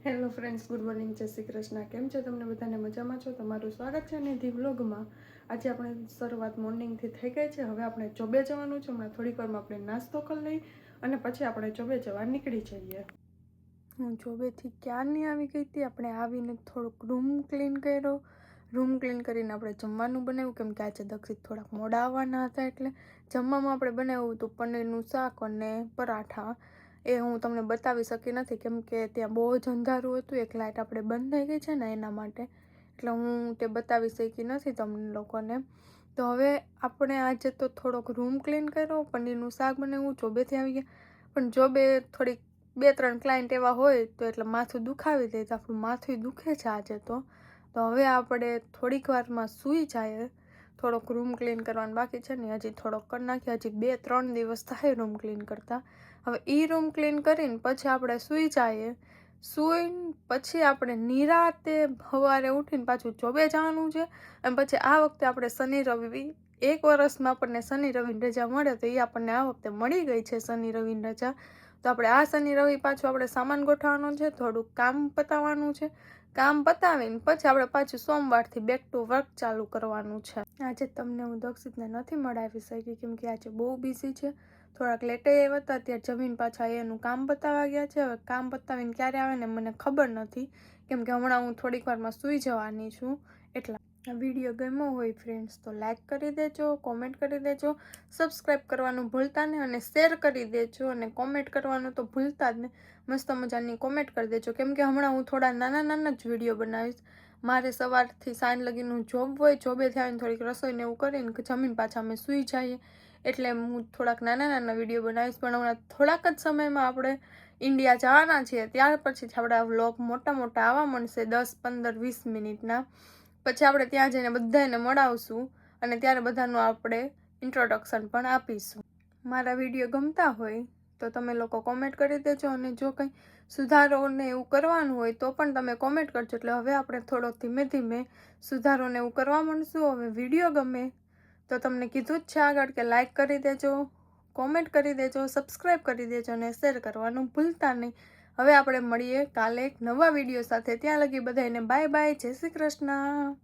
Hello friends, good morning, જય શ્રી કૃષ્ણ. કેમ છો તમને બધાને? મજામાં છો? તમારું સ્વાગત છે નિધિ વ્લોગમાં. આજે આપણે શરૂઆત મોર્નિંગથી થઈ ગઈ છે. હવે આપણે ચોબે જવાનું છે. હમણાં થોડીક વારમાં આપણે નાસ્તો કરી લઈ અને પછી આપણે ચોબે જવા નીકળી જઈએ. હું ચોબેથી ક્યારની આવી ગઈ હતી. આપણે આવીને થોડોક રૂમ ક્લીન કર્યો. રૂમ ક્લીન કરીને આપણે જમવાનું બનાવ્યું, કેમ કે આજે દક્ષિત થોડાક મોડા આવવાના હતા. એટલે જમવામાં આપણે બનાવ્યું હતું પનીરનું શાક અને પરાઠા. એ હું તમને બતાવી શકી નથી, કેમ કે ત્યાં બહુ જ અંધારું હતું. એક લાઇટ આપણે બંધ થઈ ગઈ છે ને એના માટે, એટલે હું તે બતાવી શકી નથી તમને લોકોને. તો હવે આપણે આજે તો થોડોક રૂમ ક્લીન કર્યો, પનીરનું શાક બનાવ્યું, ચોબેથી આવી ગયા. પણ જોબે થોડીક 2-3 ક્લાયન્ટ એવા હોય તો એટલે માથું દુખાવી દે, તો આપણું માથું દુખે છે આજે તો હવે આપણે થોડીક વારમાં સૂઈ જાય. થોડોક રૂમ ક્લીન કરવાનું બાકી છે ને, હજી થોડોક કરી નાખીએ. હજી 2-3 દિવસ થાય રૂમ ક્લીન કરતાં. હવે એ રૂમ ક્લીન કરીને પછી આપણે સૂઈ જઈએ. સૂઈને પછી આપણે નિરાતે સવારે ઉઠીને પાછું જોબે જવાનું છે. અને પછી આ વખતે આપણે શનિ રવિ, એક વર્ષમાં આપણને શનિ રવિની રજા મળે, તો એ આપણને આ વખતે મળી ગઈ છે શનિ રવિની રજા. તો આપણે આ શનિ રવિ પાછું આપણે સામાન ગોઠવવાનો છે, થોડુંક કામ પતાવવાનું છે. કામ પતાવીને પછી આપણે પાછું સોમવારથી બેક ટુ વર્ક ચાલુ કરવાનું છે. આજે તમને હું દક્ષિતને નથી મળાવી શકી, કેમ કે આજે બહુ બિઝી છે. થોડાક લેટે આવ્યા હતા, ત્યારે જમીન પાછા એનું કામ પતાવવા ગયા છે. હવે કામ પતાવીને ક્યારે આવે ને મને ખબર નથી, કેમ કે હમણાં હું થોડીક વારમાં સૂઈ જવાની છું. એટલા વિડીયો ગમ્યો હોય ફ્રેન્ડ્સ તો લાઈક કરી દેજો, કોમેન્ટ કરી દેજો, સબસ્ક્રાઈબ કરવાનું ભૂલતા નહીં અને શેર કરી દેજો. અને કોમેન્ટ કરવાનું તો ભૂલતા જ નહીં. મસ્ત મજાની કોમેન્ટ કરી દેજો, કેમ કે હમણાં હું થોડા નાના જ વિડીયો બનાવીશ. મારે સવારથી સાંજ લગીનું જોબ હોય. જોબેથી આવીને થોડીક રસોઈને એવું કરીને જમીન પાછા અમે સૂઈ જઈએ, એટલે હું થોડાક નાના વિડીયો બનાવીશ. પણ હમણાં થોડાક જ સમયમાં આપણે ઇન્ડિયા જવાના છીએ, ત્યાર પછીથી આપણા વ્લોગ મોટા આવવા મળશે, 10-15-20 મિનિટના. પછી આપણે ત્યાં જઈને બધાને મળાવશું અને ત્યારે બધાનું આપણે ઇન્ટ્રોડક્શન પણ આપીશું. મારા વિડીયો ગમતા હોય તો તમે લોકો કોમેન્ટ કરી દેજો, અને જો કંઈ સુધારોને એવું કરવાનું હોય તો પણ તમે કોમેન્ટ કરજો. એટલે હવે આપણે થોડો ધીમે ધીમે સુધારોને એવું કરવા માંડશું. હવે વિડીયો ગમે તો તમને કીધું જ છે આગળ કે લાઈક કરી દેજો, કોમેન્ટ કરી દેજો, સબસ્ક્રાઈબ કરી દેજો અને શેર કરવાનું ભૂલતા નહીં. હવે આપણે મળીએ કાલે એક નવા વિડીયો સાથે. ત્યાં લગી બધાને બાય બાય, જય શ્રી કૃષ્ણ.